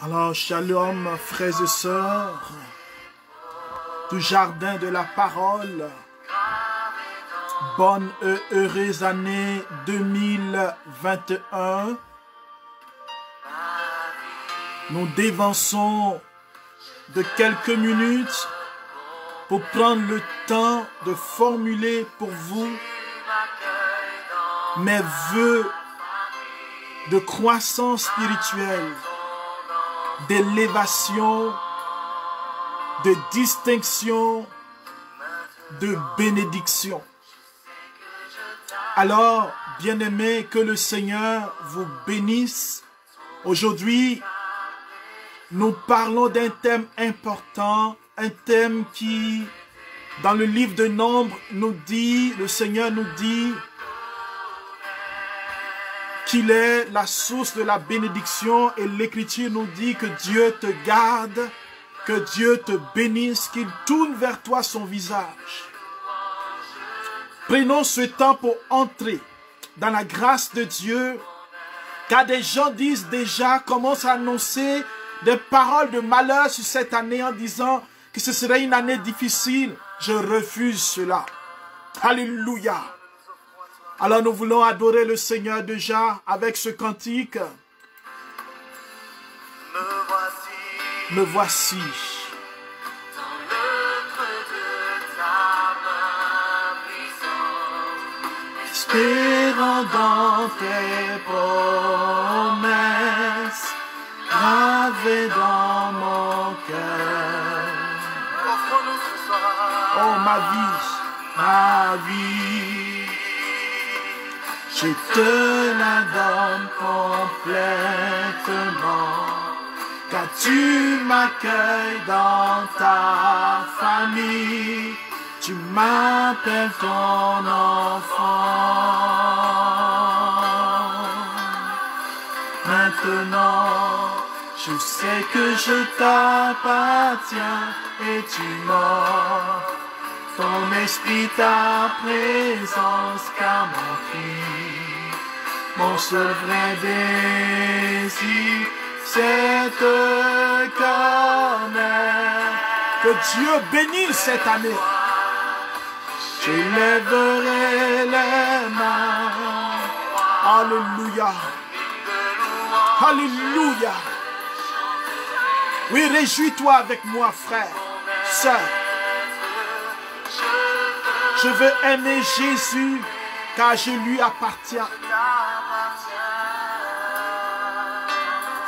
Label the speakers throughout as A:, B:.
A: Alors, shalom, frères et sœurs, du jardin de la parole. Bonne et heureuse année 2021. Nous dévançons de quelques minutes pour prendre le temps de formuler pour vous mes vœux de croissance spirituelle, d'élévation, de distinction, de bénédiction. Alors, bien-aimés, que le Seigneur vous bénisse. Aujourd'hui, nous parlons d'un thème important, un thème qui, dans le livre de Nombres, nous dit, le Seigneur nous dit qu'il est la source de la bénédiction et l'Écriture nous dit que Dieu te garde, que Dieu te bénisse, qu'il tourne vers toi son visage. Prenons ce temps pour entrer dans la grâce de Dieu, car des gens disent déjà, commencent à annoncer des paroles de malheur sur cette année en disant que ce serait une année difficile. Je refuse cela. Alléluia. Alors nous voulons adorer le Seigneur déjà avec ce cantique. Me voici. Espérant dans tes promesses, gravées dans mon cœur. Oh ma vie, je te la donne complètement, car tu m'accueilles dans ta famille. Tu m'appelles ton enfant. Maintenant, je sais que je t'appartiens et tu m'offres ton esprit, ta présence, car mon cri, mon seul vrai désir, c'est te connaître. Que Dieu bénisse cette année. Je lèverai les mains. Alléluia. Alléluia. Oui, réjouis-toi avec moi, frère, sœur. Je veux aimer Jésus, car je lui appartiens.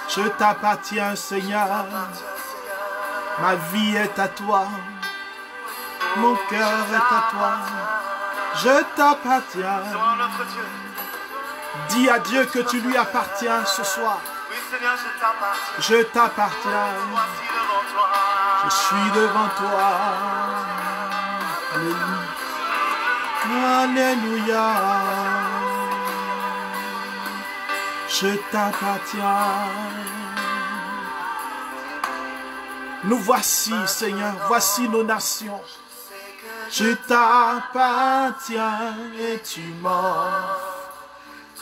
A: Je t'appartiens, Seigneur. Ma vie est à toi. Mon cœur est à toi, je t'appartiens. Dis à Dieu que tu lui appartiens ce soir. Je t'appartiens. Je suis devant toi. Alléluia. Alléluia. Je t'appartiens. Nous voici, Seigneur, voici nos nations. Je t'appartiens et tu m'offres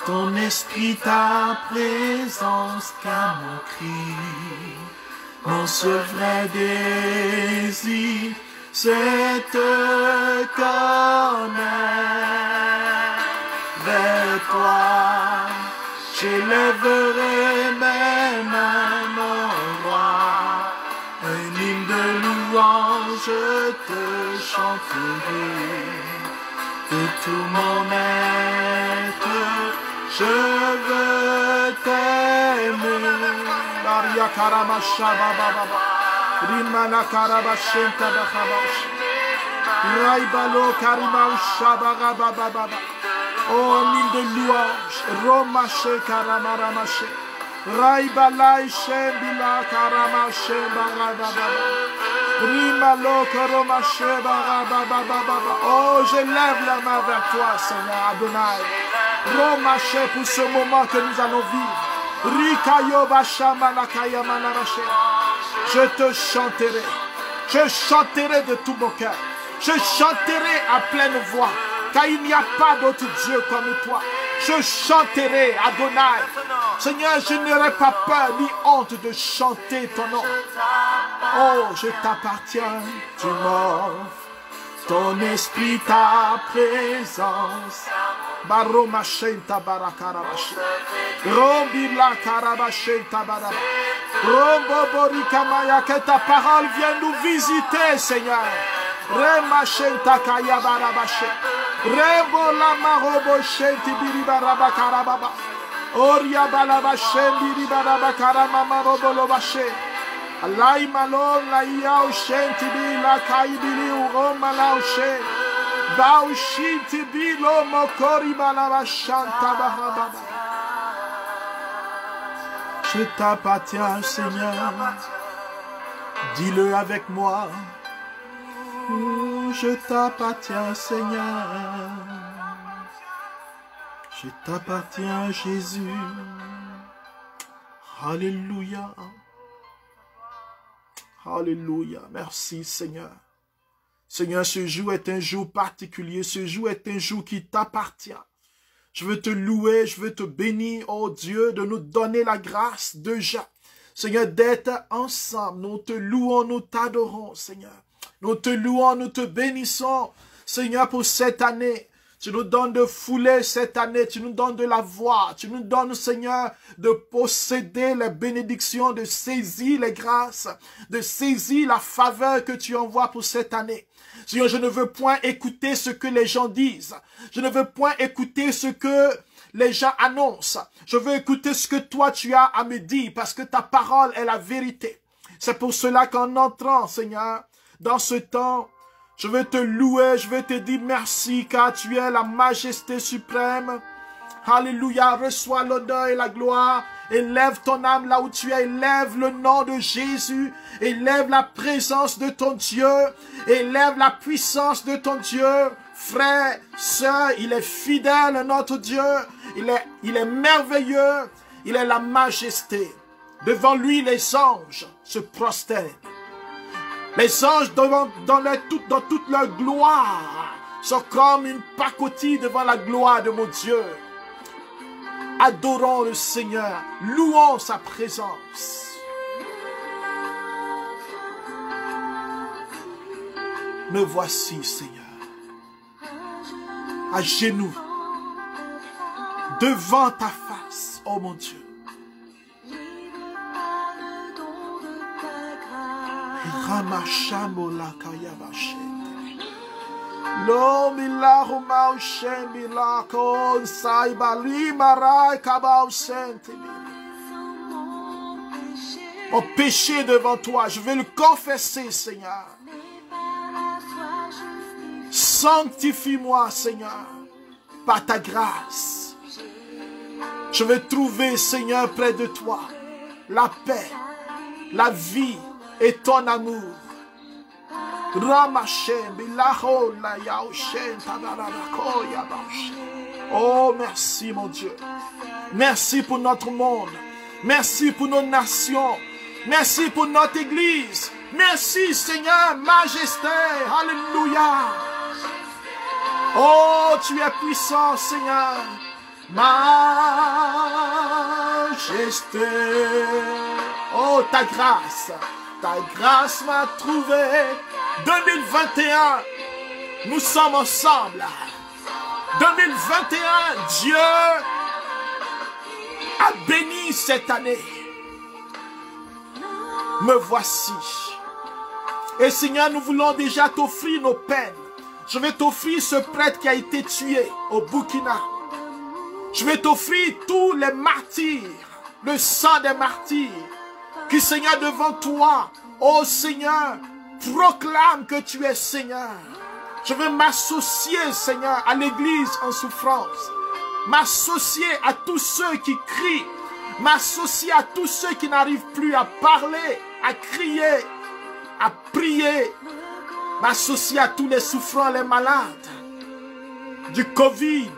A: ton esprit, ta présence, car mon cri, mon seul vrai désir, c'est te connaître. Vers toi, j'élèverai mes mains, mon roi. Un hymne de louange, je te chanterai. De tout mon être, je veux t'aimer. Maria Karamasha Baba, Rimana Karabashenta Bahabash, Raibalo Karimausha Baba Baba. Oh, un hymne de louange, Romache Karamaramashe. Raibalai Shembila Karamashe Barababa. Rimalo Karamashe Barababa. Oh, je lève la main vers toi, Seigneur Adonai. Romache pour ce moment que nous allons vivre. Rikayo Bashama Nakaya Manarache. Je te chanterai. Je chanterai de tout mon cœur. Je chanterai à pleine voix. Car il n'y a pas d'autre Dieu comme toi. Je chanterai, Adonai. Seigneur, je n'aurai pas peur ni honte de chanter ton nom. Oh, je t'appartiens, tu m'offres ton esprit, ta présence. Baromachenta barakarabashi. Rombila karabashenta baraba. Romboborika, que ta parole vienne nous visiter, Seigneur. Remachenta kaya barabashi. Rembola maroboshenti biribaraba karababa. Oria balabashen biribaraba karamama robolobashe. Alai malon la yao shenti bi la kaibili uroma la ushe. Baushinti bi lo mokori balabashanta barababa. Je t'appartiens, Seigneur. Dis-le avec moi. Je t'appartiens, Seigneur. Je t'appartiens, Jésus. Alléluia. Alléluia. Merci, Seigneur. Seigneur, ce jour est un jour particulier. Ce jour est un jour qui t'appartient. Je veux te louer, je veux te bénir, oh Dieu, de nous donner la grâce déjà. Seigneur, d'être ensemble. Nous te louons, nous t'adorons, Seigneur. Nous te louons, nous te bénissons, Seigneur, pour cette année. Tu nous donnes de fouler cette année, tu nous donnes de la voir, tu nous donnes, Seigneur, de posséder les bénédictions, de saisir les grâces, de saisir la faveur que tu envoies pour cette année. Seigneur, je ne veux point écouter ce que les gens disent. Je ne veux point écouter ce que les gens annoncent. Je veux écouter ce que toi tu as à me dire, parce que ta parole est la vérité. C'est pour cela qu'en entrant, Seigneur, dans ce temps, je veux te louer, je veux te dire merci, car tu es la majesté suprême. Alléluia, reçois l'honneur et la gloire. Élève ton âme là où tu es, élève le nom de Jésus, élève la présence de ton Dieu, élève la puissance de ton Dieu. Frère, sœur, il est fidèle, notre Dieu, il est merveilleux, il est la majesté. Devant lui, les anges se prosternent. Les anges, dans toute leur gloire, sont comme une pacotille devant la gloire de mon Dieu. Adorons le Seigneur, louons sa présence. Me voici, Seigneur, à genoux, devant ta face, oh mon Dieu. Mon péché devant toi, je vais le confesser, Seigneur. Sanctifie-moi, Seigneur, par ta grâce. Je vais trouver, Seigneur, près de toi, la paix, la vie et ton amour. Oh, merci, mon Dieu. Merci pour notre monde. Merci pour nos nations. Merci pour notre Église. Merci, Seigneur, majesté. Alléluia. Oh, tu es puissant, Seigneur. Majesté. Oh, ta grâce m'a trouvé. 2021, nous sommes ensemble. 2021, Dieu a béni cette année. Me voici. Et Seigneur, nous voulons déjà t'offrir nos peines. Je vais t'offrir ce prêtre qui a été tué au Burkina. Je vais t'offrir tous les martyrs, le sang des martyrs, qui, Seigneur, devant toi, oh Seigneur, proclame que tu es Seigneur. Je veux m'associer, Seigneur, à l'église en souffrance. M'associer à tous ceux qui crient. M'associer à tous ceux qui n'arrivent plus à parler, à crier, à prier. M'associer à tous les souffrants, les malades, du Covid,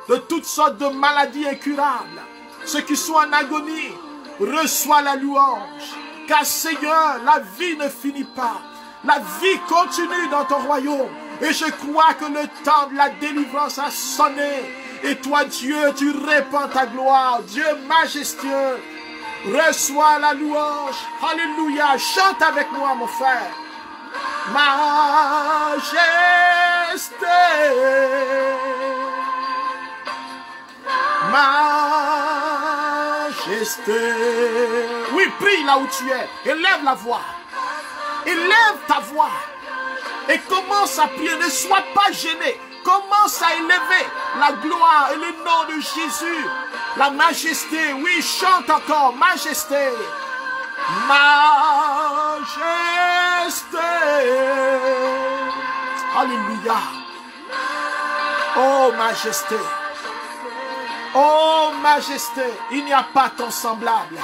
A: de toutes sortes de maladies incurables. Ceux qui sont en agonie, reçois la louange. Car Seigneur, la vie ne finit pas. La vie continue dans ton royaume. Et je crois que le temps de la délivrance a sonné. Et toi, Dieu, tu répands ta gloire. Dieu majestueux, reçois la louange. Alléluia. Chante avec moi, mon frère. Majesté. Majesté. Oui, prie là où tu es. Élève la voix. Élève ta voix. Et commence à prier. Ne sois pas gêné. Commence à élever la gloire et le nom de Jésus. La majesté. Oui, chante encore. Majesté. Majesté. Alléluia. Oh, majesté. Oh, majesté. Il n'y a pas ton semblable.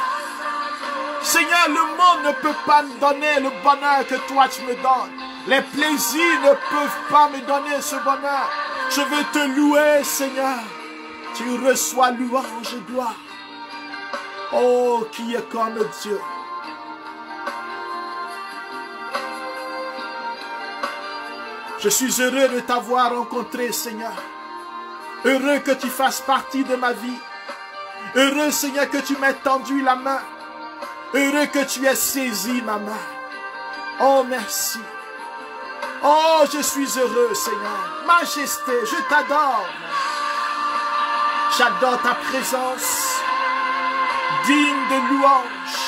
A: Seigneur, le monde ne peut pas me donner le bonheur que toi tu me donnes. Les plaisirs ne peuvent pas me donner ce bonheur. Je veux te louer, Seigneur. Tu reçois louange et gloire. Oh, qui est comme Dieu. Je suis heureux de t'avoir rencontré, Seigneur. Heureux que tu fasses partie de ma vie. Heureux, Seigneur, que tu m'aies tendu la main. Heureux que tu aies saisi ma main. Oh, merci. Oh, je suis heureux, Seigneur. Majesté, je t'adore. J'adore ta présence, digne de louange.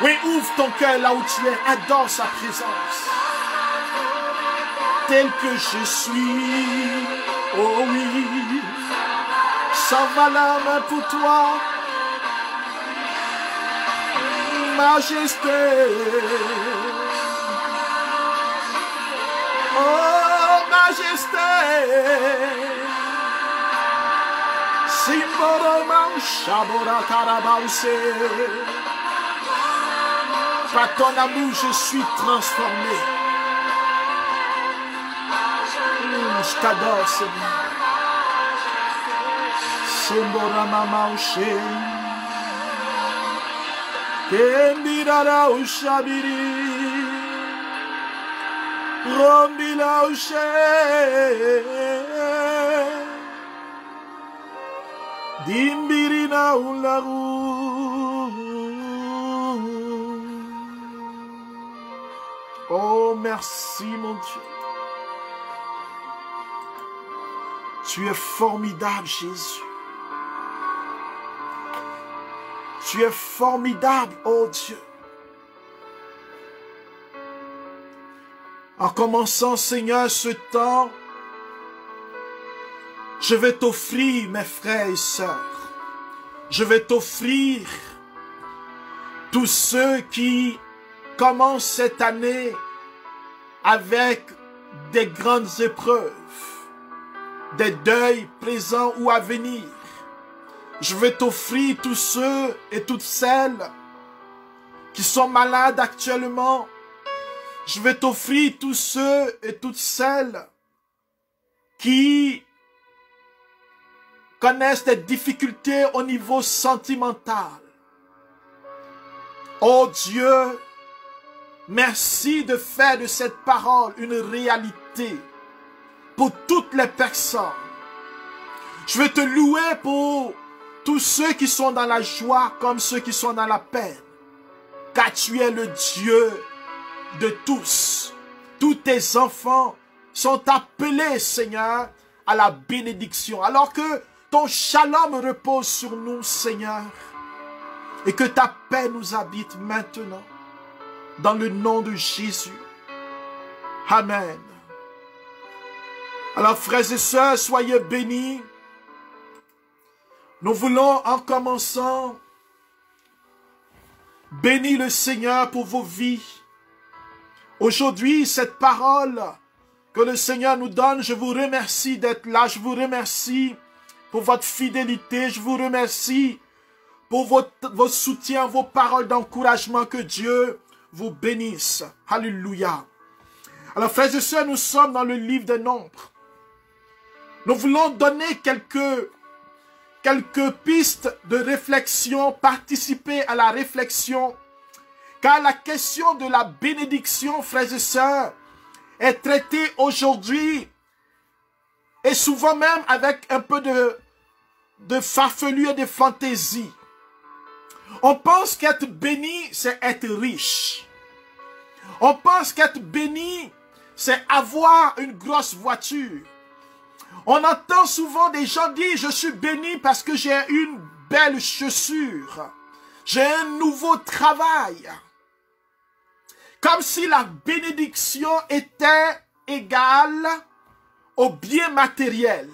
A: Oui, ouvre ton cœur là où tu es. Adore sa présence. Tel que je suis. Oh oui. S'en va la main pour toi. Majesté. Oh, majesté. Simboroman Shabora Karabause. Par ton amour, je suis transformé. Je t'adore, Seigneur. Simboroman Maushe. Kembirara Ushabiri. Rombila Ushe. Dimbirina Ularu. Oh, merci, mon Dieu. Tu es formidable, Jésus. Tu es formidable, oh Dieu. En commençant, Seigneur, ce temps, je vais t'offrir, mes frères et sœurs. Je vais t'offrir tous ceux qui commencent cette année avec des grandes épreuves, des deuils présents ou à venir. Je vais t'offrir tous ceux et toutes celles qui sont malades actuellement. Je vais t'offrir tous ceux et toutes celles qui connaissent des difficultés au niveau sentimental. Oh Dieu, merci de faire de cette parole une réalité pour toutes les personnes. Je veux te louer pour tous ceux qui sont dans la joie comme ceux qui sont dans la peine. Car tu es le Dieu de tous. Tous tes enfants sont appelés, Seigneur, à la bénédiction. Alors que ton shalom repose sur nous, Seigneur. Et que ta paix nous habite maintenant. Dans le nom de Jésus. Amen. Alors, frères et sœurs, soyez bénis. Nous voulons, en commençant, bénir le Seigneur pour vos vies. Aujourd'hui, cette parole que le Seigneur nous donne, je vous remercie d'être là. Je vous remercie pour votre fidélité. Je vous remercie pour vos soutiens, vos paroles d'encouragement. Que Dieu vous bénisse. Alléluia. Alors, frères et sœurs, nous sommes dans le livre des Nombres. Nous voulons donner quelques pistes de réflexion, participer à la réflexion. Car la question de la bénédiction, frères et sœurs, est traité aujourd'hui, et souvent même avec un peu de farfelue et de fantaisie. On pense qu'être béni, c'est être riche. On pense qu'être béni, c'est avoir une grosse voiture. On entend souvent des gens dire, je suis béni parce que j'ai une belle chaussure. J'ai un nouveau travail. Comme si la bénédiction était égale au bien matériel.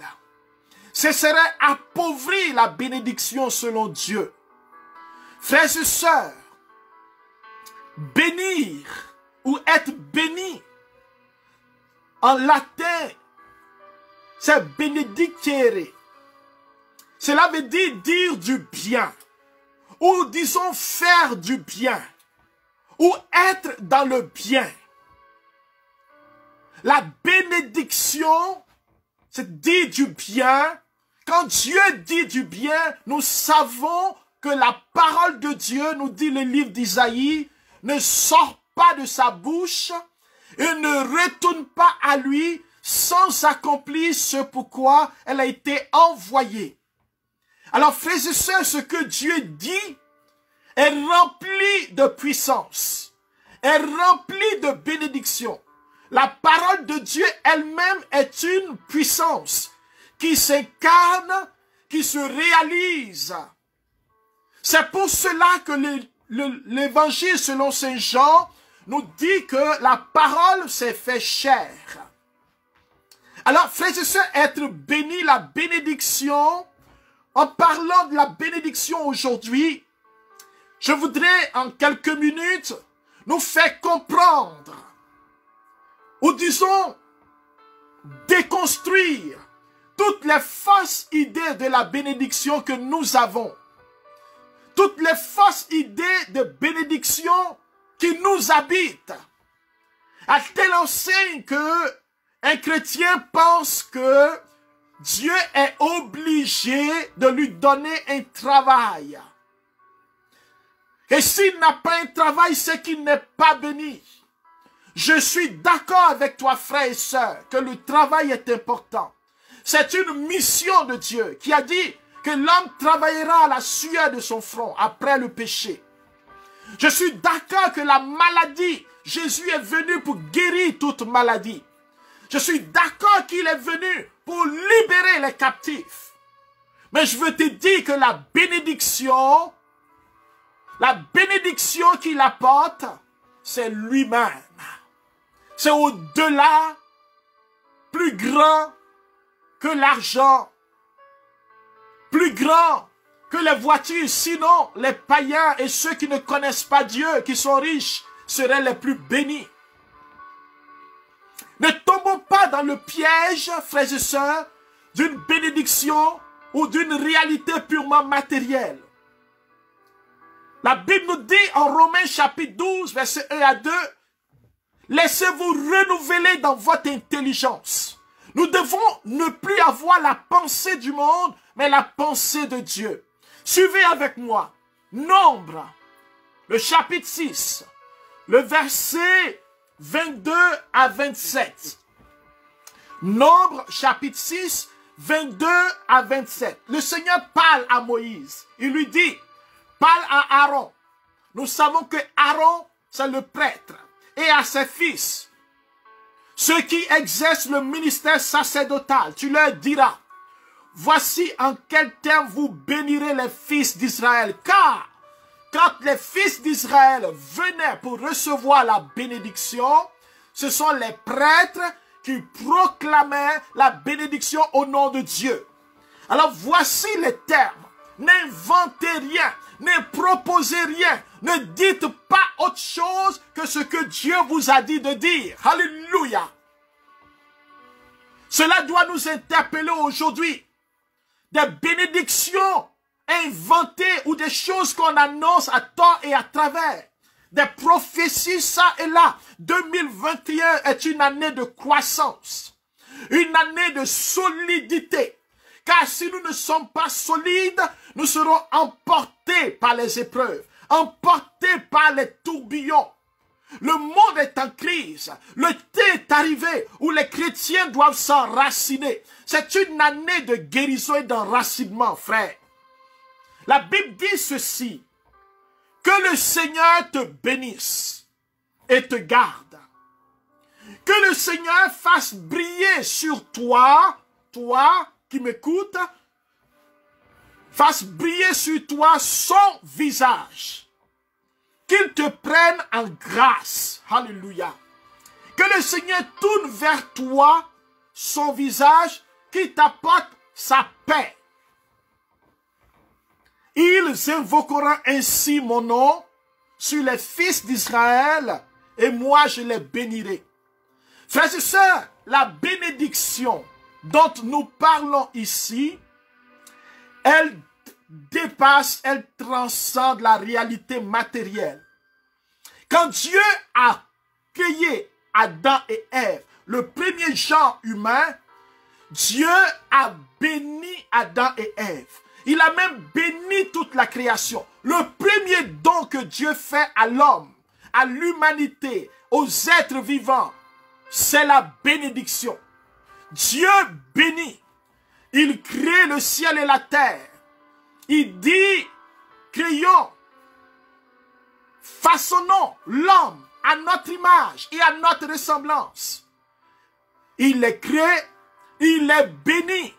A: Ce serait appauvrir la bénédiction selon Dieu. Frères et sœurs, bénir ou être béni, en latin, c'est benedicere. Cela veut dire du bien, ou disons faire du bien, ou être dans le bien. La bénédiction, c'est dire du bien. Quand Dieu dit du bien, nous savons que la parole de Dieu, nous dit le livre d'Isaïe, ne sort pas de sa bouche et ne retourne pas à lui sans accomplir ce pourquoi elle a été envoyée. Alors, frères et sœurs, ce que Dieu dit est rempli de puissance, est rempli de bénédiction. La parole de Dieu elle-même est une puissance qui s'incarne, qui se réalise. C'est pour cela que l'évangile selon Saint Jean nous dit que la parole s'est fait chair. Alors, frères et sœurs, être béni, la bénédiction, en parlant de la bénédiction aujourd'hui, je voudrais en quelques minutes nous faire comprendre, ou disons, déconstruire toutes les fausses idées de la bénédiction que nous avons. Toutes les fausses idées de bénédiction qui nous habitent. À telle enseigne que un chrétien pense que Dieu est obligé de lui donner un travail. Et s'il n'a pas un travail, c'est qu'il n'est pas béni. Je suis d'accord avec toi, frère et sœur, que le travail est important. C'est une mission de Dieu qui a dit que l'homme travaillera à la sueur de son front après le péché. Je suis d'accord que la maladie, Jésus est venu pour guérir toute maladie. Je suis d'accord qu'il est venu pour libérer les captifs. Mais je veux te dire que la bénédiction qu'il apporte, c'est lui-même. C'est au-delà, plus grand que l'argent, plus grand que les voitures. Sinon, les païens et ceux qui ne connaissent pas Dieu, qui sont riches, seraient les plus bénis. Ne tombons pas dans le piège, frères et sœurs, d'une bénédiction ou d'une réalité purement matérielle. La Bible nous dit en Romains chapitre 12, versets 1 à 2, laissez-vous renouveler dans votre intelligence. Nous devons ne plus avoir la pensée du monde, mais la pensée de Dieu. Suivez avec moi. Nombre, le chapitre 6, le verset 22 à 27. Nombre, chapitre 6, 22 à 27. Le Seigneur parle à Moïse. Il lui dit, parle à Aaron. Nous savons que Aaron, c'est le prêtre. Et à ses fils, ceux qui exercent le ministère sacerdotal, tu leur diras, voici en quel terme vous bénirez les fils d'Israël. Car, quand les fils d'Israël venaient pour recevoir la bénédiction, ce sont les prêtres qui proclamaient la bénédiction au nom de Dieu. Alors voici les termes. N'inventez rien, ne proposez rien, ne dites pas autre chose que ce que Dieu vous a dit de dire. Alléluia. Cela doit nous interpeller aujourd'hui. Des bénédictions inventées ou des choses qu'on annonce à tort et à travers. Des prophéties ça et là. 2021 est une année de croissance. Une année de solidité. Car si nous ne sommes pas solides, nous serons emportés par les épreuves, emportés par les tourbillons. Le monde est en crise. Le temps est arrivé où les chrétiens doivent s'enraciner. C'est une année de guérison et d'enracinement, frère. La Bible dit ceci. Que le Seigneur te bénisse et te garde. Que le Seigneur fasse briller sur toi, toi qui m'écoutes, fasse briller sur toi son visage. Qu'il te prenne en grâce. Alléluia. Que le Seigneur tourne vers toi son visage, qui t'apporte sa paix. Ils invoqueront ainsi mon nom sur les fils d'Israël, et moi je les bénirai. Frères et sœurs, la bénédiction dont nous parlons ici, elle dépasse, elle transcende la réalité matérielle. Quand Dieu a créé Adam et Ève, le premier genre humain, Dieu a béni Adam et Ève. Il a même béni toute la création. Le premier don que Dieu fait à l'homme, à l'humanité, aux êtres vivants, c'est la bénédiction. Dieu bénit. Il crée le ciel et la terre. Il dit, créons, façonnons l'homme à notre image et à notre ressemblance. Il les crée, il les bénit.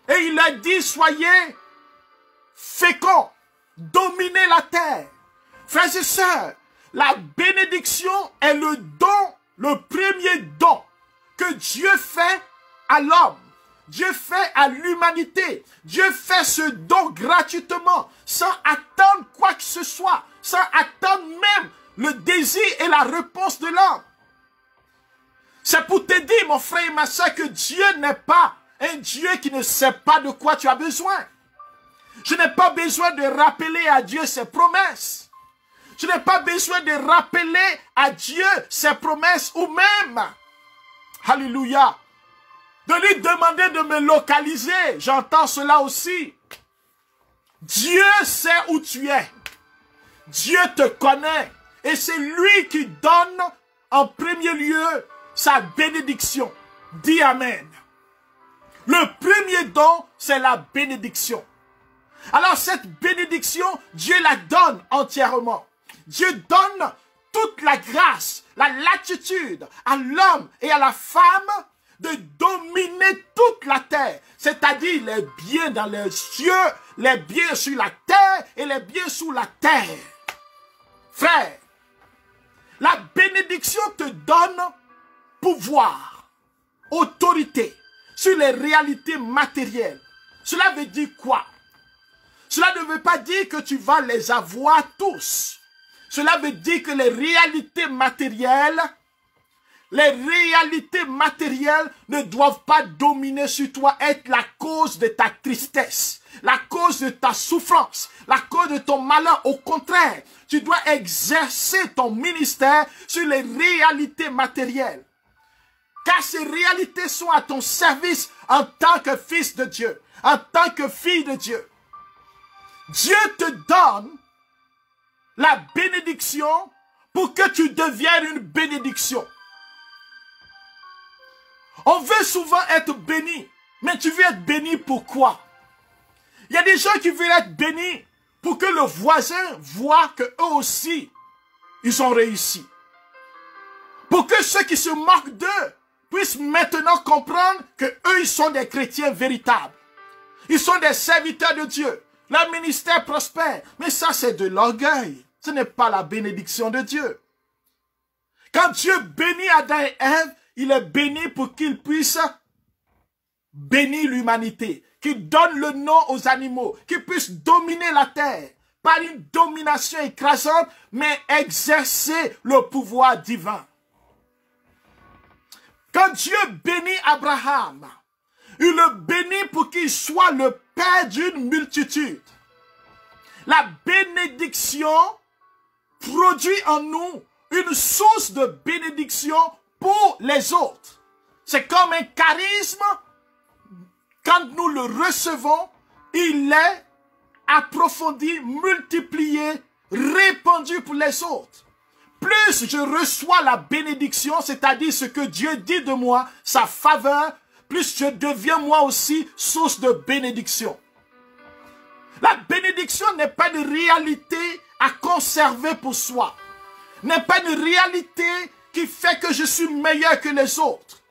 A: Et il a dit, soyez féconds, dominez la terre. Frères et sœurs, la bénédiction est le don, le premier don que Dieu fait à l'homme. Dieu fait à l'humanité. Dieu fait ce don gratuitement, sans attendre quoi que ce soit, sans attendre même le désir et la réponse de l'homme. C'est pour te dire, mon frère et ma soeur, que Dieu n'est pas un Dieu qui ne sait pas de quoi tu as besoin. Je n'ai pas besoin de rappeler à Dieu ses promesses. Je n'ai pas besoin de rappeler à Dieu ses promesses ou même, alléluia, de lui demander de me localiser. J'entends cela aussi. Dieu sait où tu es. Dieu te connaît. Et c'est lui qui donne en premier lieu sa bénédiction. Dis Amen. Le premier don, c'est la bénédiction. Alors cette bénédiction, Dieu la donne entièrement. Dieu donne toute la grâce, la latitude à l'homme et à la femme de dominer toute la terre. C'est-à-dire les biens dans les cieux, les biens sur la terre et les biens sous la terre. Frère, la bénédiction te donne pouvoir, autorité sur les réalités matérielles. Cela veut dire quoi? Cela ne veut pas dire que tu vas les avoir tous. Cela veut dire que les réalités matérielles ne doivent pas dominer sur toi, être la cause de ta tristesse, la cause de ta souffrance, la cause de ton malheur. Au contraire, tu dois exercer ton ministère sur les réalités matérielles. Car ces réalités sont à ton service en tant que fils de Dieu, en tant que fille de Dieu. Dieu te donne la bénédiction pour que tu deviennes une bénédiction. On veut souvent être béni, mais tu veux être béni pour quoi? Il y a des gens qui veulent être bénis pour que le voisin voit qu'eux aussi, ils ont réussi. Pour que ceux qui se moquent d'eux puissent maintenant comprendre qu'eux, ils sont des chrétiens véritables. Ils sont des serviteurs de Dieu. Leur ministère prospère. Mais ça, c'est de l'orgueil. Ce n'est pas la bénédiction de Dieu. Quand Dieu bénit Adam et Ève, il est béni pour qu'il puisse bénir l'humanité, qu'il donne le nom aux animaux, qu'il puisse dominer la terre, pas une domination écrasante, mais exercer le pouvoir divin. Quand Dieu bénit Abraham, il le bénit pour qu'il soit le père d'une multitude. La bénédiction produit en nous une source de bénédiction pour les autres. C'est comme un charisme. Quand nous le recevons, il est approfondi, multiplié, répandu pour les autres. plus je reçois la bénédiction, c'est-à-dire ce que Dieu dit de moi, sa faveur, plus je deviens moi aussi source de bénédiction. La bénédiction n'est pas une réalité à conserver pour soi. N'est pas une réalité qui fait que je suis meilleur que les autres.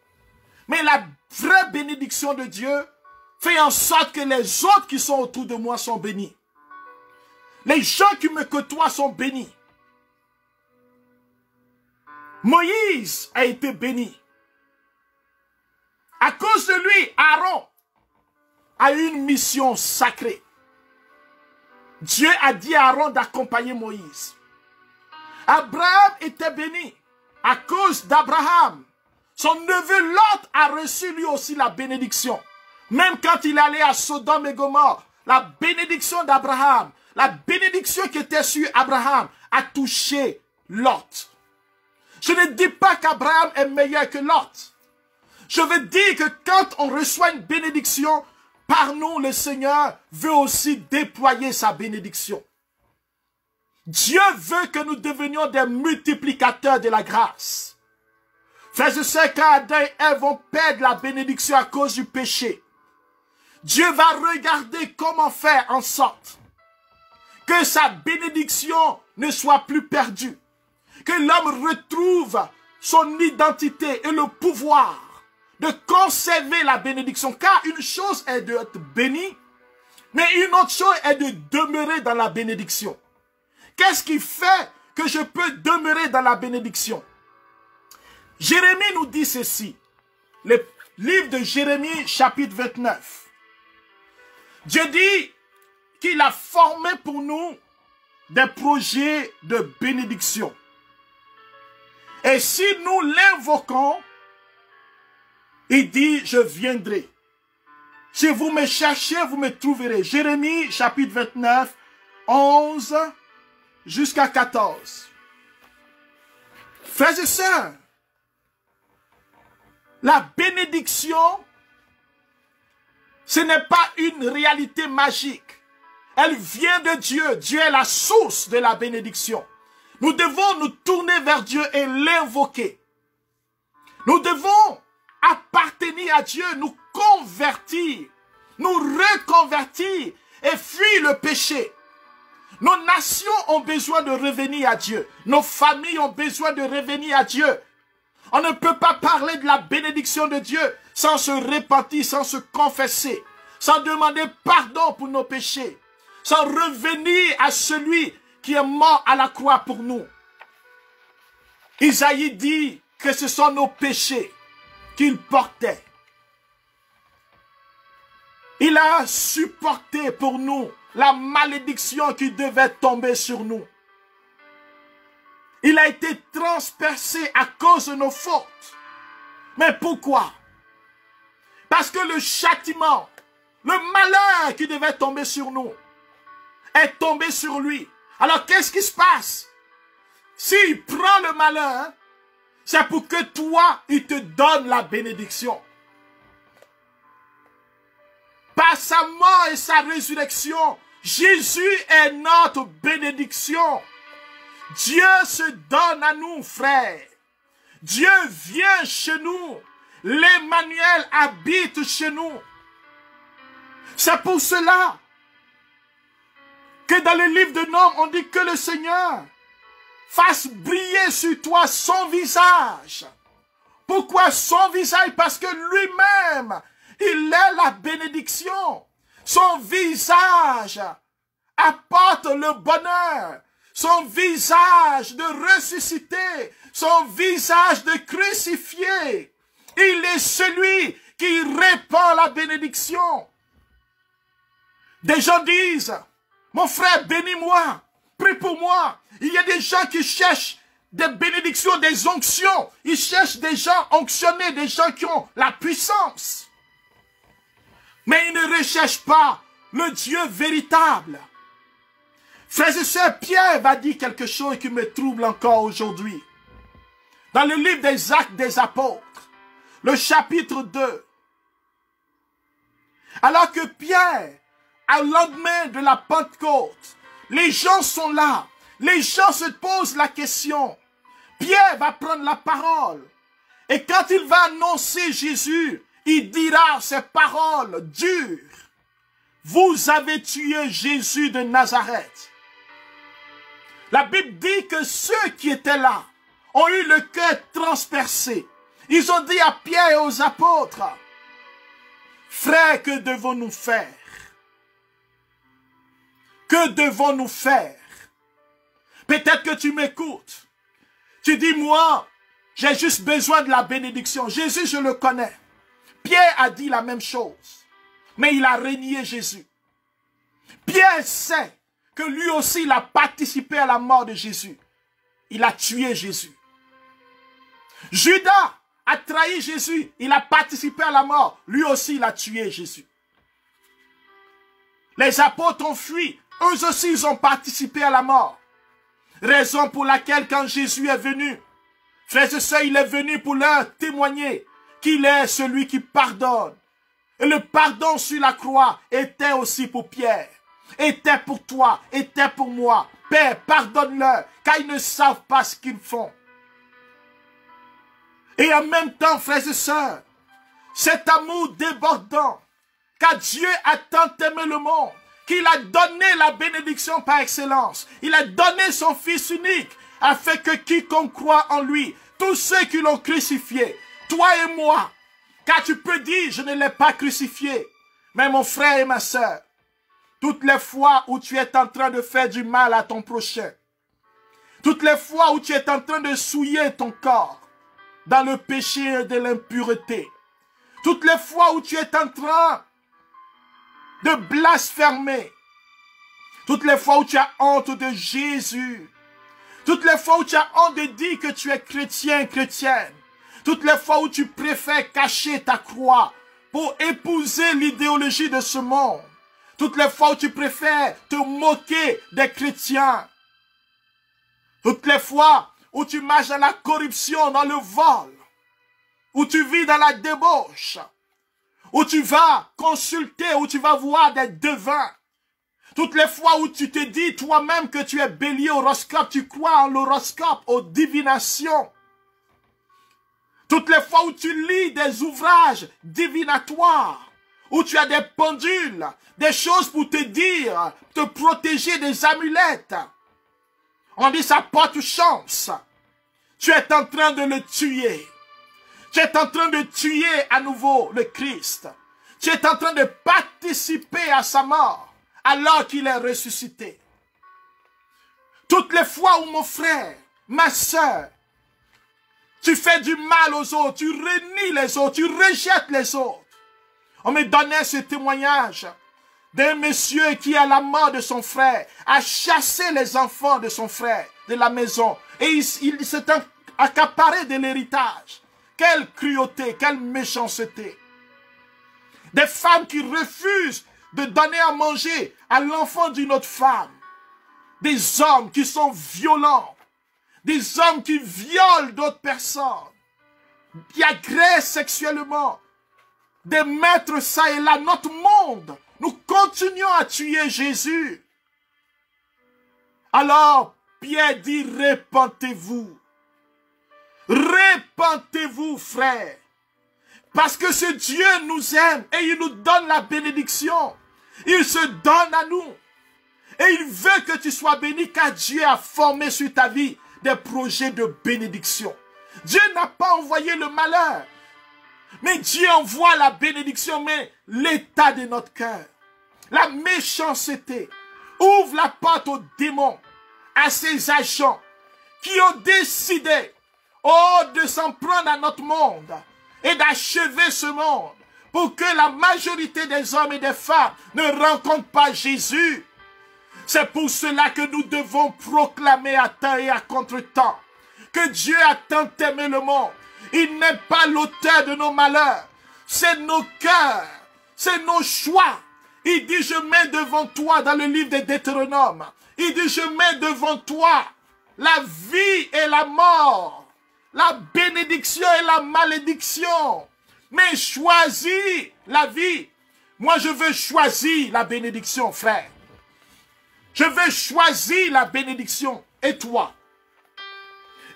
A: Mais la vraie bénédiction de Dieu fait en sorte que les autres qui sont autour de moi sont bénis. Les gens qui me côtoient sont bénis. Moïse a été béni. À cause de lui, Aaron a eu une mission sacrée. Dieu a dit à Aaron d'accompagner Moïse. Abraham était béni. À cause d'Abraham, son neveu Lot a reçu lui aussi la bénédiction. Même quand il allait à Sodome et Gomorrhe, la bénédiction d'Abraham, la bénédiction qui était sur Abraham a touché Lot. Je ne dis pas qu'Abraham est meilleur que Lot. Je veux dire que quand on reçoit une bénédiction, par nous, le Seigneur veut aussi déployer sa bénédiction. Dieu veut que nous devenions des multiplicateurs de la grâce. Frères et sœurs, quand Adam et Ève vont perdre la bénédiction à cause du péché, Dieu va regarder comment faire en sorte que sa bénédiction ne soit plus perdue. Que l'homme retrouve son identité et le pouvoir de conserver la bénédiction. Car une chose est d'être béni, mais une autre chose est de demeurer dans la bénédiction. Qu'est-ce qui fait que je peux demeurer dans la bénédiction? Jérémie nous dit ceci. Le livre de Jérémie, chapitre 29. Dieu dit qu'il a formé pour nous des projets de bénédiction. Et si nous l'invoquons, il dit, je viendrai. Si vous me cherchez, vous me trouverez. Jérémie, chapitre 29, 11 jusqu'à 14. Frères et sœurs, la bénédiction, ce n'est pas une réalité magique. Elle vient de Dieu. Dieu est la source de la bénédiction. Nous devons nous tourner vers Dieu et l'invoquer. Nous devons appartenir à Dieu, nous convertir, nous reconvertir et fuir le péché. Nos nations ont besoin de revenir à Dieu. Nos familles ont besoin de revenir à Dieu. On ne peut pas parler de la bénédiction de Dieu sans se repentir, sans se confesser, sans demander pardon pour nos péchés, sans revenir à celui qui est mort à la croix pour nous. Isaïe dit que ce sont nos péchés qu'il portait. Il a supporté pour nous la malédiction qui devait tomber sur nous. Il a été transpercé à cause de nos fautes. Mais pourquoi? Parce que le châtiment, le malheur qui devait tomber sur nous, est tombé sur lui. Alors qu'est-ce qui se passe? S'il prend le malheur, c'est pour que toi, il te donne la bénédiction. Par sa mort et sa résurrection, Jésus est notre bénédiction. Dieu se donne à nous, frères. Dieu vient chez nous. L'Emmanuel habite chez nous. C'est pour cela que dans le livre de Nombres, on dit que le Seigneur fasse briller sur toi son visage. Pourquoi son visage? Parce que lui-même, il est la bénédiction. Son visage apporte le bonheur. Son visage de ressuscité. Son visage de crucifié. Il est celui qui répand la bénédiction. Des gens disent, mon frère, bénis-moi, prie pour moi. Il y a des gens qui cherchent des bénédictions, des onctions. Ils cherchent des gens onctionnés, des gens qui ont la puissance. Mais ils ne recherchent pas le Dieu véritable. Frères et sœurs, Pierre va dire quelque chose qui me trouble encore aujourd'hui. Dans le livre des Actes des Apôtres, le chapitre 2. Alors que Pierre, au lendemain de la Pentecôte, les gens sont là. Les gens se posent la question. Pierre va prendre la parole. Et quand il va annoncer Jésus, il dira ces paroles dures. Vous avez tué Jésus de Nazareth. La Bible dit que ceux qui étaient là ont eu le cœur transpercé. Ils ont dit à Pierre et aux apôtres, frères, que devons-nous faire? Que devons-nous faire? Peut-être que tu m'écoutes. Tu dis, moi, j'ai juste besoin de la bénédiction. Jésus, je le connais. Pierre a dit la même chose. Mais il a renié Jésus. Pierre sait que lui aussi, il a participé à la mort de Jésus. Il a tué Jésus. Judas a trahi Jésus. Il a participé à la mort. Lui aussi, il a tué Jésus. Les apôtres ont fui. Eux aussi, ils ont participé à la mort. Raison pour laquelle, quand Jésus est venu, frères et sœurs, il est venu pour leur témoigner qu'il est celui qui pardonne. Et le pardon sur la croix était aussi pour Pierre, était pour toi, était pour moi. Père, pardonne-leur, car ils ne savent pas ce qu'ils font. Et en même temps, frères et sœurs, cet amour débordant, car Dieu a tant aimé le monde, qu'il a donné la bénédiction par excellence. Il a donné son Fils unique, afin que quiconque croit en lui, tous ceux qui l'ont crucifié, toi et moi, car tu peux dire, je ne l'ai pas crucifié, mais mon frère et ma sœur, toutes les fois où tu es en train de faire du mal à ton prochain, toutes les fois où tu es en train de souiller ton corps dans le péché et de l'impureté, toutes les fois où tu es en train de blasphémer, toutes les fois où tu as honte de Jésus, toutes les fois où tu as honte de dire que tu es chrétien, chrétienne, toutes les fois où tu préfères cacher ta croix pour épouser l'idéologie de ce monde, toutes les fois où tu préfères te moquer des chrétiens, toutes les fois où tu marches dans la corruption, dans le vol, où tu vis dans la débauche, où tu vas consulter, où tu vas voir des devins, toutes les fois où tu te dis toi-même que tu es bélier horoscope, tu crois en l'horoscope, aux divinations, toutes les fois où tu lis des ouvrages divinatoires, où tu as des pendules, des choses pour te dire, te protéger des amulettes, on dit ça porte chance. Tu es en train de le tuer. Tu es en train de tuer à nouveau le Christ. Tu es en train de participer à sa mort alors qu'il est ressuscité. Toutes les fois où mon frère, ma soeur, tu fais du mal aux autres, tu renies les autres, tu rejettes les autres. On me donnait ce témoignage d'un monsieur qui, à la mort de son frère, a chassé les enfants de son frère de la maison. Et il s'est accaparé de l'héritage. Quelle cruauté, quelle méchanceté. Des femmes qui refusent de donner à manger à l'enfant d'une autre femme. Des hommes qui sont violents. Des hommes qui violent d'autres personnes. Qui agressent sexuellement. Des maîtres ça et là. Notre monde, nous continuons à tuer Jésus. Alors, Pierre dit, repentez-vous. Repentez-vous, frères. Parce que ce Dieu nous aime et il nous donne la bénédiction. Il se donne à nous. Et il veut que tu sois béni car Dieu a formé sur ta vie des projets de bénédiction. Dieu n'a pas envoyé le malheur. Mais Dieu envoie la bénédiction, mais l'état de notre cœur, la méchanceté, ouvre la porte aux démons, à ces agents qui ont décidé de s'en prendre à notre monde et d'achever ce monde pour que la majorité des hommes et des femmes ne rencontrent pas Jésus. C'est pour cela que nous devons proclamer à temps et à contre-temps que Dieu a tant aimé le monde. Il n'est pas l'auteur de nos malheurs. C'est nos cœurs, c'est nos choix. Il dit, je mets devant toi, dans le livre des Deutéronomes, il dit, je mets devant toi la vie et la mort, la bénédiction et la malédiction. Mais choisis la vie. Moi, je veux choisir la bénédiction, frère. Je veux choisir la bénédiction. Et toi?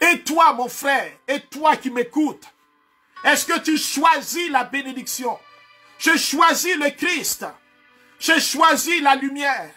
A: Et toi, mon frère, et toi qui m'écoutes, est-ce que tu choisis la bénédiction? Je choisis le Christ. Je choisis la lumière.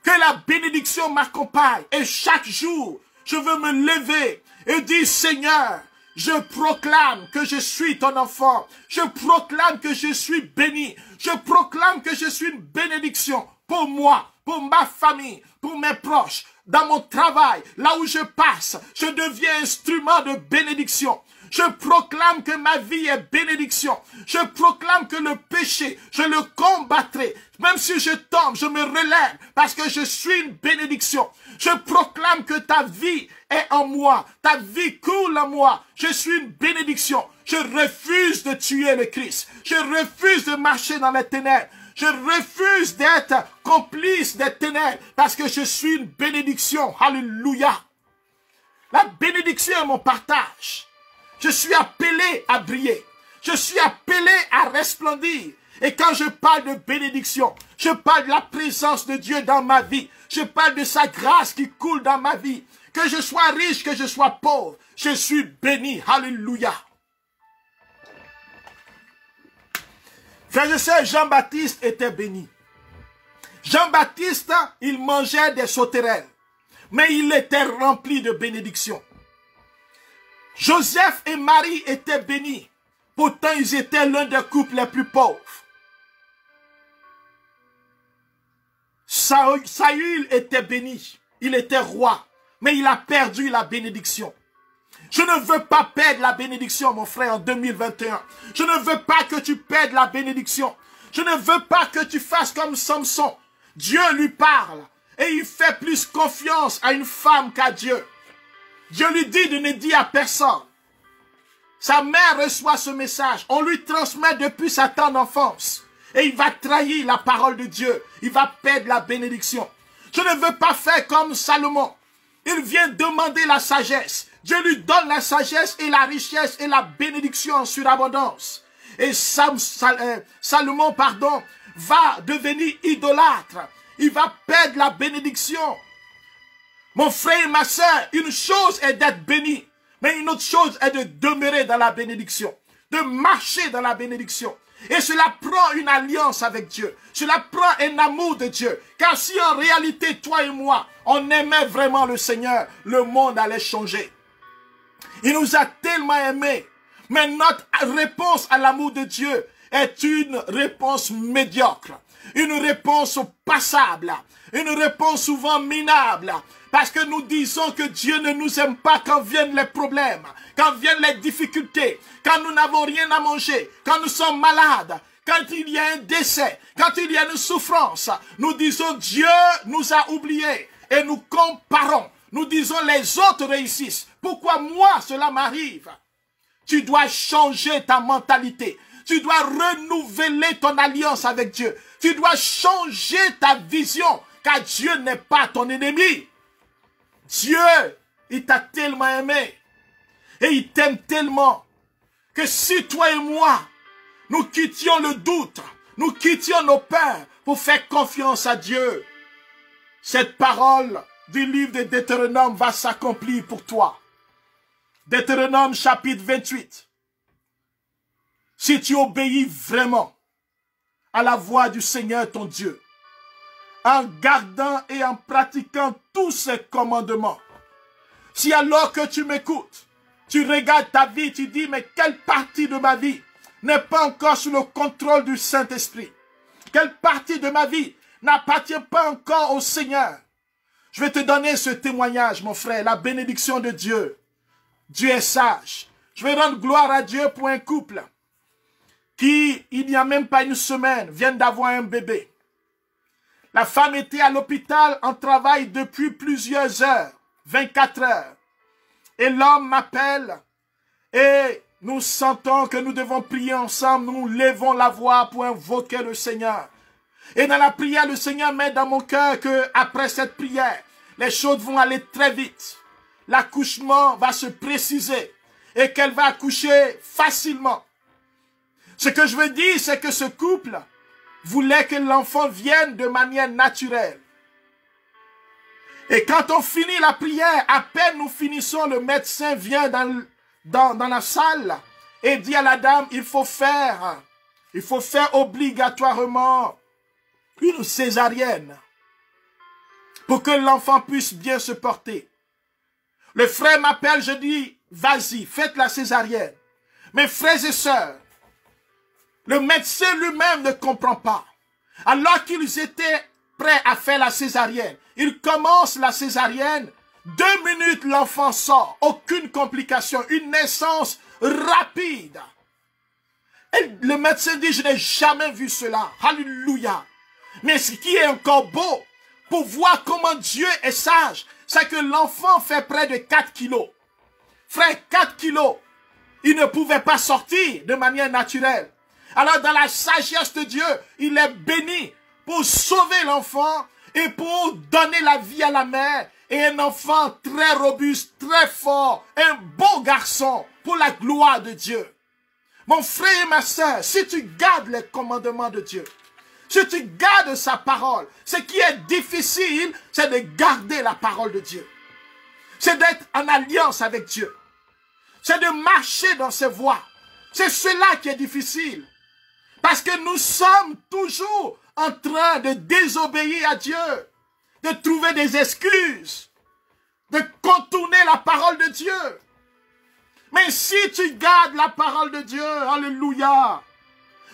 A: Que la bénédiction m'accompagne. Et chaque jour, je veux me lever et dire, Seigneur, je proclame que je suis ton enfant. Je proclame que je suis béni. Je proclame que je suis une bénédiction pour moi, pour ma famille, pour mes proches, dans mon travail, là où je passe. Je deviens instrument de bénédiction. Je proclame que ma vie est bénédiction. Je proclame que le péché, je le combattrai. Même si je tombe, je me relève parce que je suis une bénédiction. Je proclame que ta vie est en moi. Ta vie coule en moi. Je suis une bénédiction. Je refuse de tuer le Christ. Je refuse de marcher dans les ténèbres. Je refuse d'être complice des ténèbres parce que je suis une bénédiction. Alléluia. La bénédiction est mon partage. Je suis appelé à briller. Je suis appelé à resplendir. Et quand je parle de bénédiction, je parle de la présence de Dieu dans ma vie. Je parle de sa grâce qui coule dans ma vie. Que je sois riche, que je sois pauvre, je suis béni. Alléluia. Frères et sœurs, Jean-Baptiste était béni. Jean-Baptiste, il mangeait des sauterelles. Mais il était rempli de bénédiction. Joseph et Marie étaient bénis. Pourtant, ils étaient l'un des couples les plus pauvres. Saül était béni. Il était roi. Mais il a perdu la bénédiction. Je ne veux pas perdre la bénédiction, mon frère, en 2021. Je ne veux pas que tu perdes la bénédiction. Je ne veux pas que tu fasses comme Samson. Dieu lui parle. Et il fait plus confiance à une femme qu'à Dieu. Dieu lui dit de ne dire à personne. Sa mère reçoit ce message. On lui transmet depuis sa tendre enfance. Et il va trahir la parole de Dieu. Il va perdre la bénédiction. Je ne veux pas faire comme Salomon. Il vient demander la sagesse. Dieu lui donne la sagesse et la richesse et la bénédiction en surabondance. Et Salomon, va devenir idolâtre. Il va perdre la bénédiction. Mon frère et ma soeur, une chose est d'être béni, mais une autre chose est de demeurer dans la bénédiction, de marcher dans la bénédiction. Et cela prend une alliance avec Dieu. Cela prend un amour de Dieu. Car si en réalité, toi et moi, on aimait vraiment le Seigneur, le monde allait changer. Il nous a tellement aimés. Mais notre réponse à l'amour de Dieu est une réponse médiocre. Une réponse passable. Une réponse souvent minable. Parce que nous disons que Dieu ne nous aime pas quand viennent les problèmes, quand viennent les difficultés, quand nous n'avons rien à manger, quand nous sommes malades, quand il y a un décès, quand il y a une souffrance. Nous disons Dieu nous a oubliés et nous comparons. Nous disons les autres réussissent. Pourquoi moi cela m'arrive? Tu dois changer ta mentalité. Tu dois renouveler ton alliance avec Dieu. Tu dois changer ta vision, car Dieu n'est pas ton ennemi. Dieu, il t'a tellement aimé et il t'aime tellement que si toi et moi, nous quittions le doute, nous quittions nos peurs pour faire confiance à Dieu, cette parole du livre de Deutéronome va s'accomplir pour toi. Deutéronome chapitre 28. Si tu obéis vraiment à la voix du Seigneur ton Dieu, en gardant et en pratiquant tous ses commandements. Si alors que tu m'écoutes, tu regardes ta vie, tu dis, mais quelle partie de ma vie n'est pas encore sous le contrôle du Saint-Esprit? Quelle partie de ma vie n'appartient pas encore au Seigneur? Je vais te donner ce témoignage, mon frère, la bénédiction de Dieu. Dieu est sage. Je vais rendre gloire à Dieu pour un couple qui, il n'y a même pas une semaine, vient d'avoir un bébé. La femme était à l'hôpital en travail depuis plusieurs heures, 24 heures. Et l'homme m'appelle et nous sentons que nous devons prier ensemble. Nous levons la voix pour invoquer le Seigneur. Et dans la prière, le Seigneur met dans mon cœur que après cette prière, les choses vont aller très vite. L'accouchement va se préciser et qu'elle va accoucher facilement. Ce que je veux dire, c'est que ce couple voulait que l'enfant vienne de manière naturelle. Et quand on finit la prière, à peine nous finissons, le médecin vient dans la salle et dit à la dame, il faut faire obligatoirement une césarienne pour que l'enfant puisse bien se porter. Le frère m'appelle, je dis, vas-y, faites la césarienne. Mes frères et sœurs, le médecin lui-même ne comprend pas. Alors qu'ils étaient prêts à faire la césarienne, il commence la césarienne, 2 minutes l'enfant sort, aucune complication, une naissance rapide. Et le médecin dit, je n'ai jamais vu cela. Alléluia. Mais ce qui est encore beau, pour voir comment Dieu est sage, c'est que l'enfant fait près de 4 kilos. Frère, 4 kilos, il ne pouvait pas sortir de manière naturelle. Alors dans la sagesse de Dieu, il est béni pour sauver l'enfant et pour donner la vie à la mère. Et un enfant très robuste, très fort, un beau garçon pour la gloire de Dieu. Mon frère et ma sœur, si tu gardes les commandements de Dieu, si tu gardes sa parole, ce qui est difficile, c'est de garder la parole de Dieu. C'est d'être en alliance avec Dieu. C'est de marcher dans ses voies. C'est cela qui est difficile. Parce que nous sommes toujours en train de désobéir à Dieu, de trouver des excuses, de contourner la parole de Dieu. Mais si tu gardes la parole de Dieu, alléluia,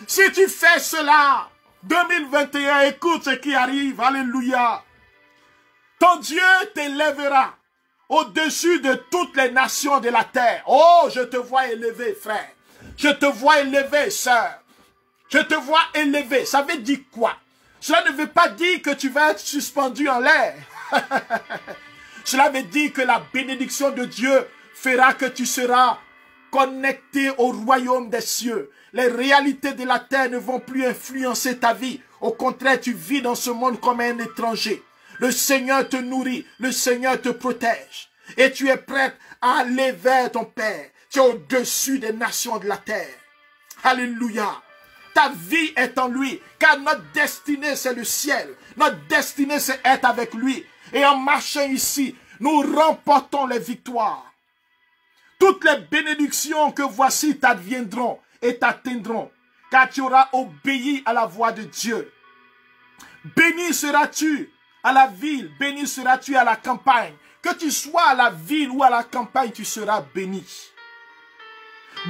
A: si tu fais cela, 2021, écoute ce qui arrive, alléluia, ton Dieu t'élèvera au-dessus de toutes les nations de la terre. Oh, je te vois élevé, frère. Je te vois élevé, sœur. Je te vois élevé. Ça veut dire quoi? Cela ne veut pas dire que tu vas être suspendu en l'air. Cela veut dire que la bénédiction de Dieu fera que tu seras connecté au royaume des cieux. Les réalités de la terre ne vont plus influencer ta vie. Au contraire, tu vis dans ce monde comme un étranger. Le Seigneur te nourrit, le Seigneur te protège. Et tu es prête à aller vers ton Père. Tu es au-dessus des nations de la terre. Alléluia. Ta vie est en lui, car notre destinée c'est le ciel. Notre destinée c'est être avec lui. Et en marchant ici, nous remportons les victoires. Toutes les bénédictions que voici t'adviendront et t'atteindront, car tu auras obéi à la voix de Dieu. Béni seras-tu à la ville, béni seras-tu à la campagne. Que tu sois à la ville ou à la campagne, tu seras béni.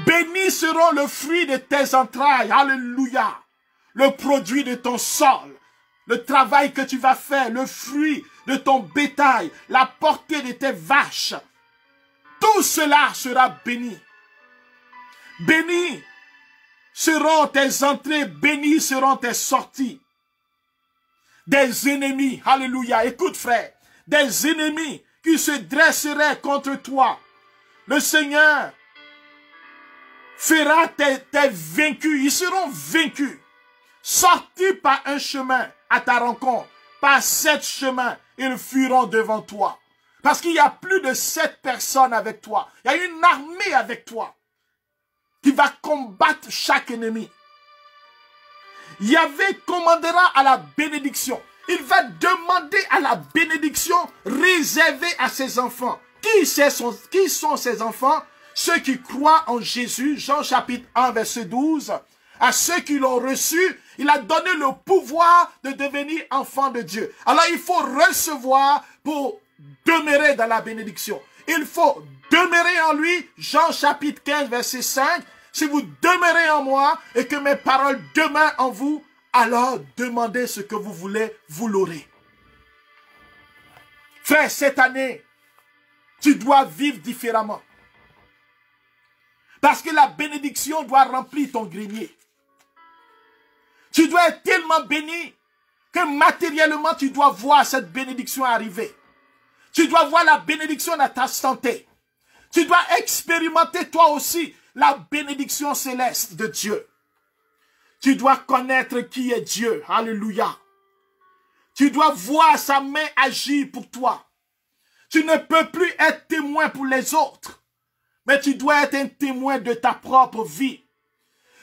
A: Bénis seront le fruit de tes entrailles, alléluia. Le produit de ton sol, le travail que tu vas faire, le fruit de ton bétail, la portée de tes vaches. Tout cela sera béni. Bénis seront tes entrées, bénis seront tes sorties. Des ennemis, alléluia, écoute frère, des ennemis qui se dresseraient contre toi. Le Seigneur fera tes vaincus, ils seront vaincus. Sortis par un chemin à ta rencontre, par 7 chemins, ils fuiront devant toi. Parce qu'il y a plus de 7 personnes avec toi. Il y a une armée avec toi qui va combattre chaque ennemi. Yahvé commandera à la bénédiction. Il va demander à la bénédiction réservée à ses enfants. Qui sont ses enfants? Ceux qui croient en Jésus, Jean chapitre 1 verset 12, à ceux qui l'ont reçu, il a donné le pouvoir de devenir enfants de Dieu. Alors il faut recevoir pour demeurer dans la bénédiction. Il faut demeurer en lui, Jean chapitre 15 verset 5, si vous demeurez en moi et que mes paroles demeurent en vous, alors demandez ce que vous voulez, vous l'aurez. Frère, cette année, tu dois vivre différemment. Parce que la bénédiction doit remplir ton grenier. Tu dois être tellement béni que matériellement tu dois voir cette bénédiction arriver. Tu dois voir la bénédiction dans ta santé. Tu dois expérimenter toi aussi la bénédiction céleste de Dieu. Tu dois connaître qui est Dieu. Alléluia. Tu dois voir sa main agir pour toi. Tu ne peux plus être témoin pour les autres. Mais tu dois être un témoin de ta propre vie.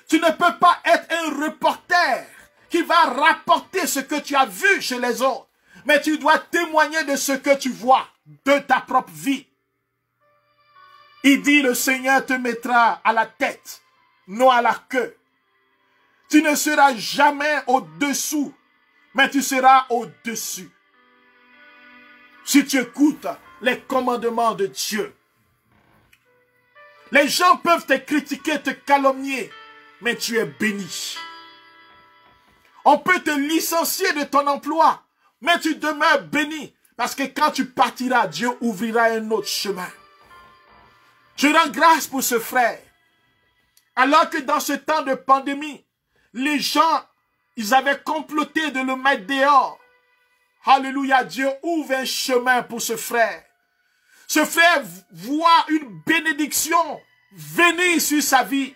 A: Tu ne peux pas être un reporter qui va rapporter ce que tu as vu chez les autres. mais tu dois témoigner de ce que tu vois, de ta propre vie. Il dit, le Seigneur te mettra à la tête, non à la queue. Tu ne seras jamais au-dessous, mais tu seras au-dessus. Si tu écoutes les commandements de Dieu. Les gens peuvent te critiquer, te calomnier, mais tu es béni. On peut te licencier de ton emploi, mais tu demeures béni. Parce que quand tu partiras, Dieu ouvrira un autre chemin. Je rends grâce pour ce frère. Alors que dans ce temps de pandémie, les gens, ils avaient comploté de le mettre dehors. Alléluia, Dieu ouvre un chemin pour ce frère. Ce frère voit une bénédiction venir sur sa vie.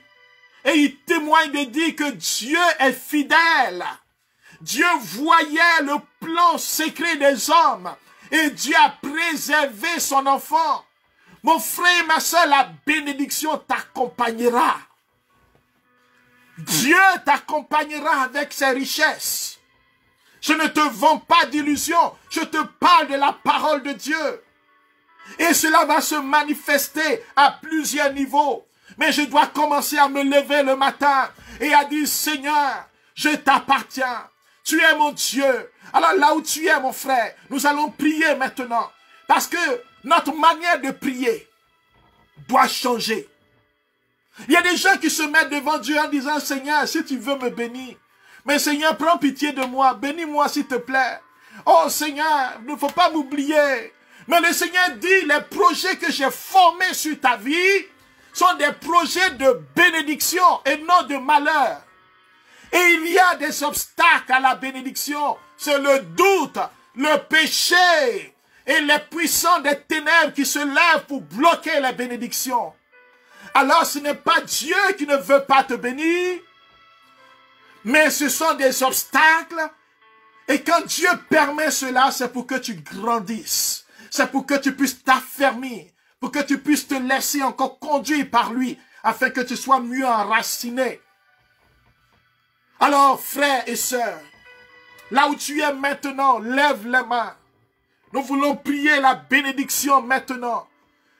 A: Et il témoigne de dire que Dieu est fidèle. Dieu voyait le plan secret des hommes. Et Dieu a préservé son enfant. Mon frère et ma soeur, la bénédiction t'accompagnera. Dieu t'accompagnera avec ses richesses. Je ne te vends pas d'illusions. Je te parle de la parole de Dieu. Et cela va se manifester à plusieurs niveaux. Mais je dois commencer à me lever le matin et à dire, Seigneur, je t'appartiens. Tu es mon Dieu. Alors là où tu es, mon frère, nous allons prier maintenant. Parce que notre manière de prier doit changer. Il y a des gens qui se mettent devant Dieu en disant, Seigneur, si tu veux me bénir, mais Seigneur, prends pitié de moi, bénis-moi s'il te plaît. Oh Seigneur, il ne faut pas m'oublier. Mais le Seigneur dit, les projets que j'ai formés sur ta vie sont des projets de bénédiction et non de malheur. Et il y a des obstacles à la bénédiction. C'est le doute, le péché et les puissants des ténèbres qui se lèvent pour bloquer la bénédiction. Alors ce n'est pas Dieu qui ne veut pas te bénir, mais ce sont des obstacles. Et quand Dieu permet cela, c'est pour que tu grandisses. C'est pour que tu puisses t'affermir, pour que tu puisses te laisser encore conduire par lui, afin que tu sois mieux enraciné. Alors, frères et sœurs, là où tu es maintenant, lève les mains. Nous voulons prier la bénédiction maintenant.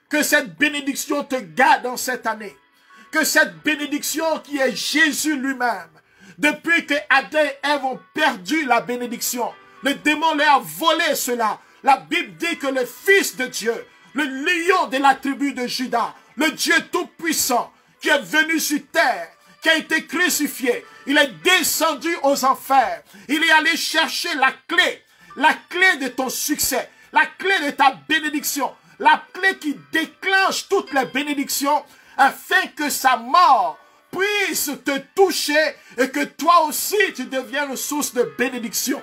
A: Que cette bénédiction te garde dans cette année. Que cette bénédiction qui est Jésus lui-même, depuis que Adam et Ève ont perdu la bénédiction, le démon leur a volé cela. La Bible dit que le Fils de Dieu, le lion de la tribu de Juda, le Dieu tout-puissant, qui est venu sur terre, qui a été crucifié, il est descendu aux enfers. Il est allé chercher la clé de ton succès, la clé de ta bénédiction, la clé qui déclenche toutes les bénédictions, afin que sa mort puisse te toucher et que toi aussi tu deviennes source de bénédiction.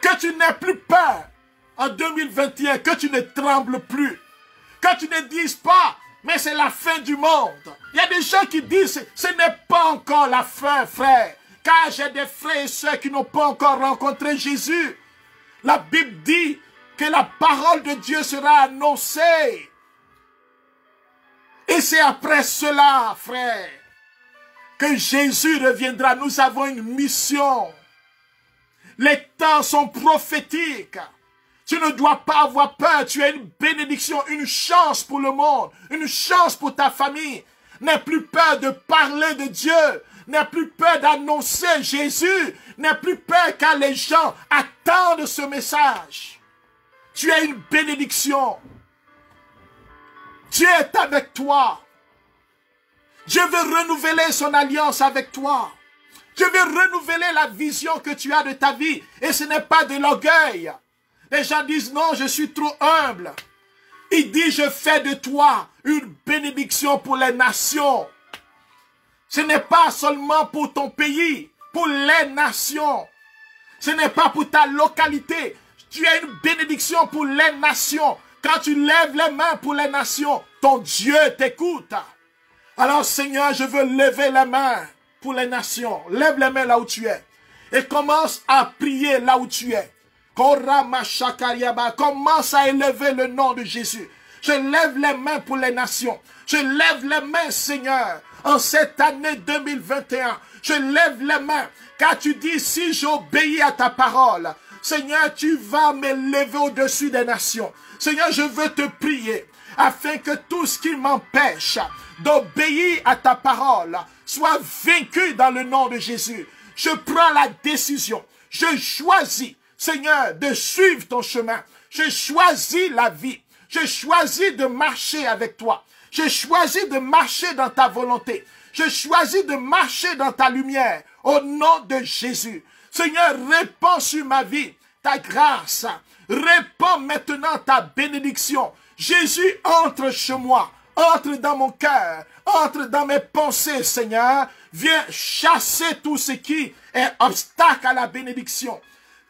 A: Que tu n'aies plus peur en 2021, que tu ne trembles plus, que tu ne dises pas, mais c'est la fin du monde. Il y a des gens qui disent, ce n'est pas encore la fin, frère, car j'ai des frères et sœurs qui n'ont pas encore rencontré Jésus. La Bible dit que la parole de Dieu sera annoncée. Et c'est après cela, frère, que Jésus reviendra. Nous avons une mission. Les temps sont prophétiques. Tu ne dois pas avoir peur. Tu as une bénédiction, une chance pour le monde, une chance pour ta famille. N'aie plus peur de parler de Dieu. N'aie plus peur d'annoncer Jésus. N'aie plus peur car les gens attendent ce message. Tu as une bénédiction. Dieu est avec toi. Dieu veut renouveler son alliance avec toi. Dieu veut renouveler la vision que tu as de ta vie. Et ce n'est pas de l'orgueil. Les gens disent non, je suis trop humble. Il dit, je fais de toi une bénédiction pour les nations. Ce n'est pas seulement pour ton pays, pour les nations. Ce n'est pas pour ta localité. Tu as une bénédiction pour les nations. Quand tu lèves les mains pour les nations, ton Dieu t'écoute. Alors Seigneur, je veux lever les mains pour les nations. Lève les mains là où tu es. Et commence à prier là où tu es. Commence à élever le nom de Jésus. Je lève les mains pour les nations. Je lève les mains, Seigneur, en cette année 2021. Je lève les mains, car tu dis, si j'obéis à ta parole, Seigneur, tu vas m'élever au-dessus des nations. Seigneur, je veux te prier afin que tout ce qui m'empêche d'obéir à ta parole soit vaincu dans le nom de Jésus. Je prends la décision. Je choisis, Seigneur, de suivre ton chemin. Je choisis la vie. Je choisis de marcher avec toi. Je choisis de marcher dans ta volonté. Je choisis de marcher dans ta lumière. Au nom de Jésus. Seigneur, répands sur ma vie ta grâce. Répands maintenant ta bénédiction. Jésus, entre chez moi. Entre dans mon cœur. Entre dans mes pensées, Seigneur. Viens chasser tout ce qui est obstacle à la bénédiction.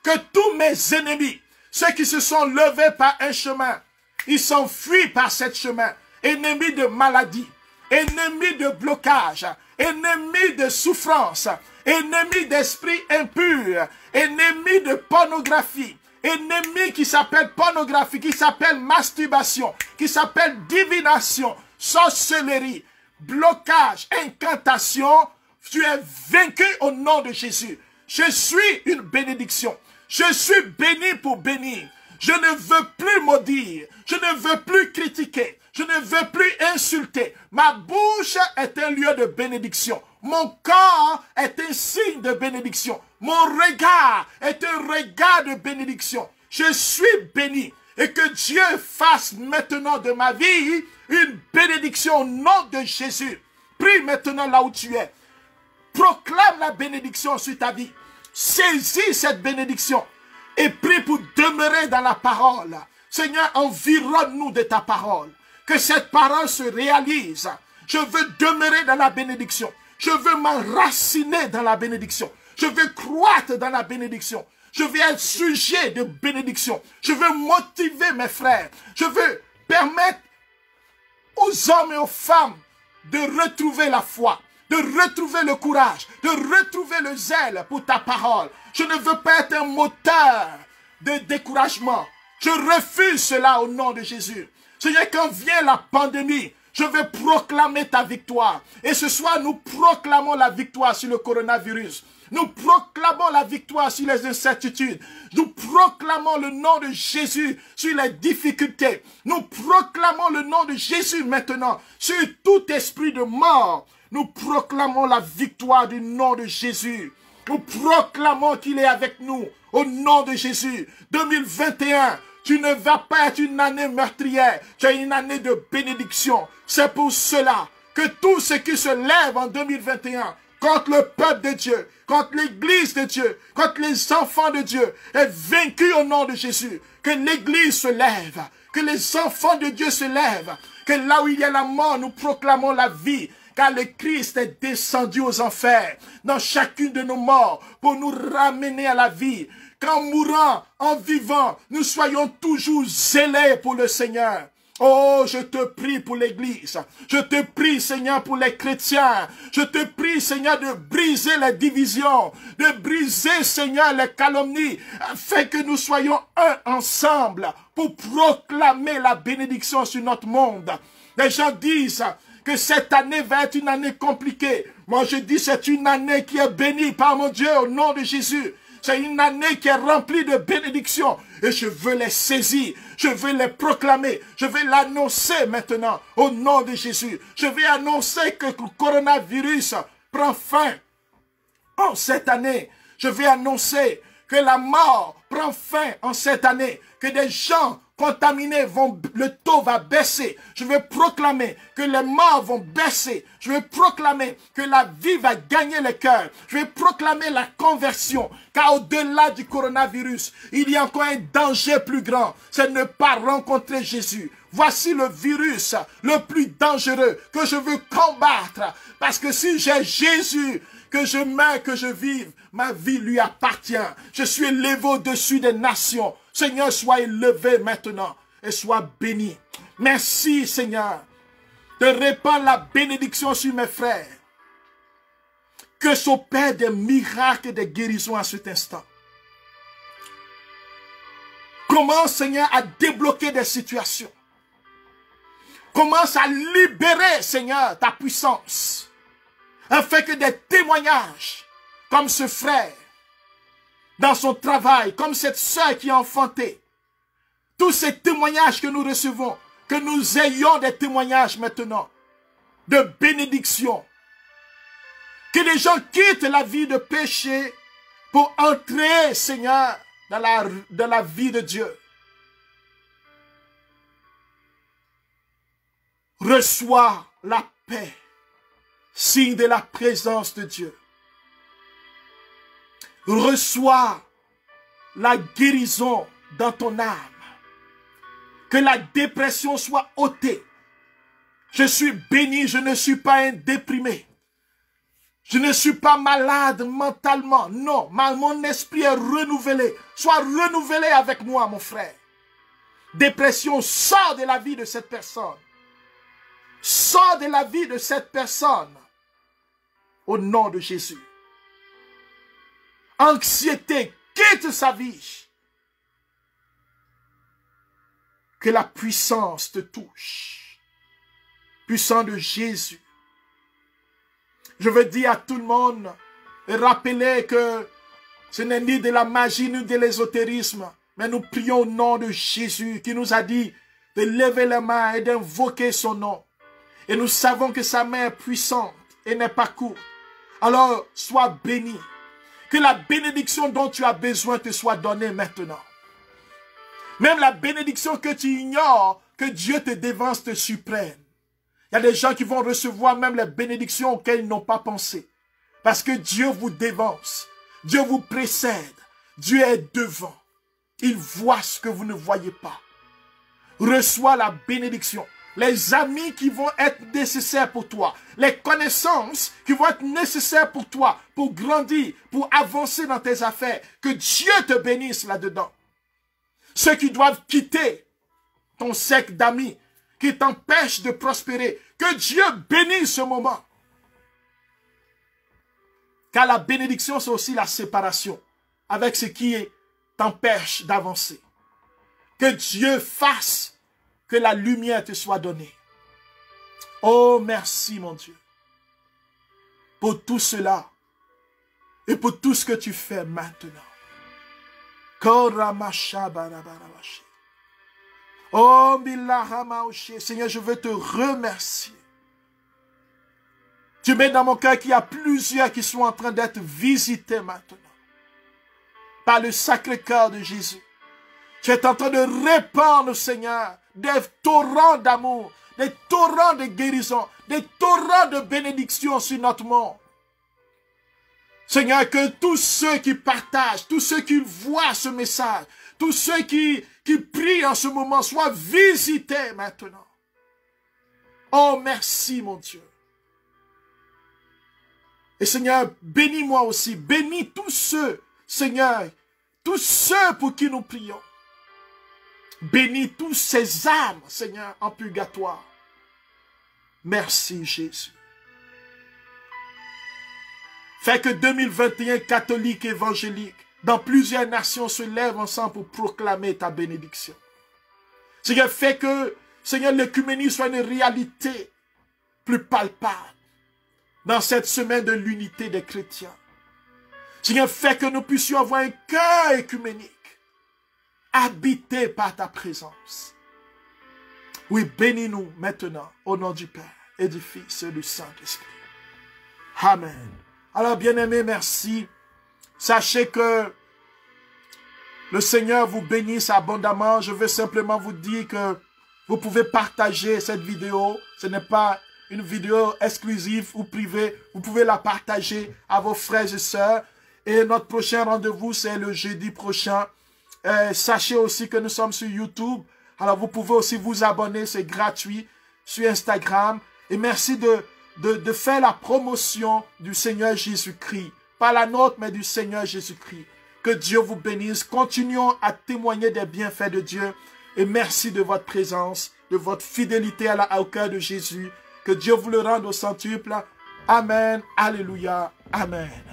A: Que tous mes ennemis, ceux qui se sont levés par un chemin, ils s'enfuient par ce chemin. Ennemis de maladie, ennemis de blocage, ennemis de souffrance, ennemis d'esprit impur, ennemis de pornographie, ennemis qui s'appellent pornographie, qui s'appellent masturbation, qui s'appellent divination, sorcellerie, blocage, incantation. Tu es vaincu au nom de Jésus. Je suis une bénédiction. Je suis béni pour bénir. Je ne veux plus maudire. Je ne veux plus critiquer. Je ne veux plus insulter. Ma bouche est un lieu de bénédiction. Mon corps est un signe de bénédiction. Mon regard est un regard de bénédiction. Je suis béni. Et que Dieu fasse maintenant de ma vie une bénédiction au nom de Jésus. Prie maintenant là où tu es. Proclame la bénédiction sur ta vie. Saisis cette bénédiction. Et prie pour demeurer dans la parole. Seigneur, environne-nous de ta parole. Que cette parole se réalise. Je veux demeurer dans la bénédiction. Je veux m'enraciner dans la bénédiction. Je veux croître dans la bénédiction. Je veux être sujet de bénédiction. Je veux motiver mes frères. Je veux permettre aux hommes et aux femmes de retrouver la foi, de retrouver le courage, de retrouver le zèle pour ta parole. Je ne veux pas être un moteur de découragement. Je refuse cela au nom de Jésus. Seigneur, quand vient la pandémie, je vais proclamer ta victoire. Et ce soir, nous proclamons la victoire sur le coronavirus. Nous proclamons la victoire sur les incertitudes. Nous proclamons le nom de Jésus sur les difficultés. Nous proclamons le nom de Jésus maintenant sur tout esprit de mort. Nous proclamons la victoire du nom de Jésus. Nous proclamons qu'il est avec nous au nom de Jésus. 2021, tu ne vas pas être une année meurtrière. Tu es une année de bénédiction. C'est pour cela que tout ce qui se lève en 2021 contre le peuple de Dieu, contre l'église de Dieu, contre les enfants de Dieu, est vaincu au nom de Jésus. Que l'église se lève, que les enfants de Dieu se lèvent, que là où il y a la mort, nous proclamons la vie. Car le Christ est descendu aux enfers, dans chacune de nos morts, pour nous ramener à la vie. Qu'en mourant, en vivant, nous soyons toujours zélés pour le Seigneur. Oh, je te prie pour l'église. Je te prie, Seigneur, pour les chrétiens. Je te prie, Seigneur, de briser les divisions, de briser, Seigneur, les calomnies, afin que nous soyons un ensemble pour proclamer la bénédiction sur notre monde. Les gens disent que cette année va être une année compliquée. Moi, je dis c'est une année qui est bénie par mon Dieu au nom de Jésus. C'est une année qui est remplie de bénédictions. Et je veux les saisir. Je veux les proclamer. Je vais l'annoncer maintenant au nom de Jésus. Je vais annoncer que le coronavirus prend fin en cette année. Je vais annoncer que la mort prend fin en cette année. Que des gens contaminés le taux va baisser. Je vais proclamer que les morts vont baisser. Je vais proclamer que la vie va gagner le cœur. Je vais proclamer la conversion. Car au-delà du coronavirus, il y a encore un danger plus grand. C'est ne pas rencontrer Jésus. Voici le virus le plus dangereux que je veux combattre. Parce que si j'ai Jésus, que je meurs, que je vive, ma vie lui appartient. Je suis élevé au-dessus des nations. Seigneur, sois élevé maintenant et sois béni. Merci, Seigneur, de répandre la bénédiction sur mes frères. Que s'opèrent des miracles et des guérisons à cet instant. Commence, Seigneur, à débloquer des situations. Commence à libérer, Seigneur, ta puissance. Afin que des témoignages, comme ce frère, dans son travail, comme cette sœur qui a enfanté. Tous ces témoignages que nous recevons, que nous ayons des témoignages maintenant de bénédiction. Que les gens quittent la vie de péché pour entrer, Seigneur, dans la vie de Dieu. Reçois la paix, signe de la présence de Dieu. Reçois la guérison dans ton âme. Que la dépression soit ôtée. Je suis béni, je ne suis pas un déprimé. Je ne suis pas malade mentalement. Non, mon esprit est renouvelé. Sois renouvelé avec moi, mon frère. Dépression, sors de la vie de cette personne. Sors de la vie de cette personne. Au nom de Jésus. Anxiété, quitte sa vie. Que la puissance te touche. Puissance de Jésus. Je veux dire à tout le monde, et rappeler que ce n'est ni de la magie ni de l'ésotérisme, mais nous prions au nom de Jésus qui nous a dit de lever les mains et d'invoquer son nom. Et nous savons que sa main est puissante et n'est pas courte. Alors, sois béni. Que la bénédiction dont tu as besoin te soit donnée maintenant. Même la bénédiction que tu ignores, que Dieu te dévance, te surprenne. Il y a des gens qui vont recevoir même les bénédictions auxquelles ils n'ont pas pensé. Parce que Dieu vous dévance. Dieu vous précède. Dieu est devant. Il voit ce que vous ne voyez pas. Reçois la bénédiction. Les amis qui vont être nécessaires pour toi. Les connaissances qui vont être nécessaires pour toi. Pour grandir, pour avancer dans tes affaires. Que Dieu te bénisse là-dedans. Ceux qui doivent quitter ton cercle d'amis, qui t'empêchent de prospérer, que Dieu bénisse ce moment. Car la bénédiction, c'est aussi la séparation avec ce qui t'empêche d'avancer. Que Dieu fasse que la lumière te soit donnée. Oh, merci mon Dieu, pour tout cela et pour tout ce que tu fais maintenant. Oh, Seigneur, je veux te remercier. Tu mets dans mon cœur qu'il y a plusieurs qui sont en train d'être visités maintenant. Par le Sacré-Cœur de Jésus. Tu es en train de répandre, Seigneur, des torrents d'amour, des torrents de guérison, des torrents de bénédiction sur notre monde. Seigneur, que tous ceux qui partagent, tous ceux qui voient ce message, tous ceux qui prient en ce moment soient visités maintenant. Oh, merci mon Dieu. Et Seigneur, bénis-moi aussi. Bénis tous ceux, Seigneur, tous ceux pour qui nous prions. Bénis tous ces âmes, Seigneur, en purgatoire. Merci Jésus. Fais que 2021 catholiques évangéliques dans plusieurs nations se lèvent ensemble pour proclamer ta bénédiction. Seigneur, fais que, Seigneur, l'écuménisme soit une réalité plus palpable dans cette semaine de l'unité des chrétiens. Seigneur, fais que nous puissions avoir un cœur écuménique, habité par ta présence. Oui, bénis-nous maintenant, au nom du Père et du Fils et du Saint-Esprit. Amen. Alors, bien-aimés, merci. Sachez que le Seigneur vous bénisse abondamment. Je veux simplement vous dire que vous pouvez partager cette vidéo. Ce n'est pas une vidéo exclusive ou privée. Vous pouvez la partager à vos frères et sœurs. Et notre prochain rendez-vous, c'est le jeudi prochain. Sachez aussi que nous sommes sur YouTube. Alors, vous pouvez aussi vous abonner. C'est gratuit sur Instagram. Et merci de faire la promotion du Seigneur Jésus-Christ. Pas la nôtre, mais du Seigneur Jésus-Christ. Que Dieu vous bénisse. Continuons à témoigner des bienfaits de Dieu. Et merci de votre présence, de votre fidélité au cœur de Jésus. Que Dieu vous le rende au centuple. Amen. Alléluia. Amen.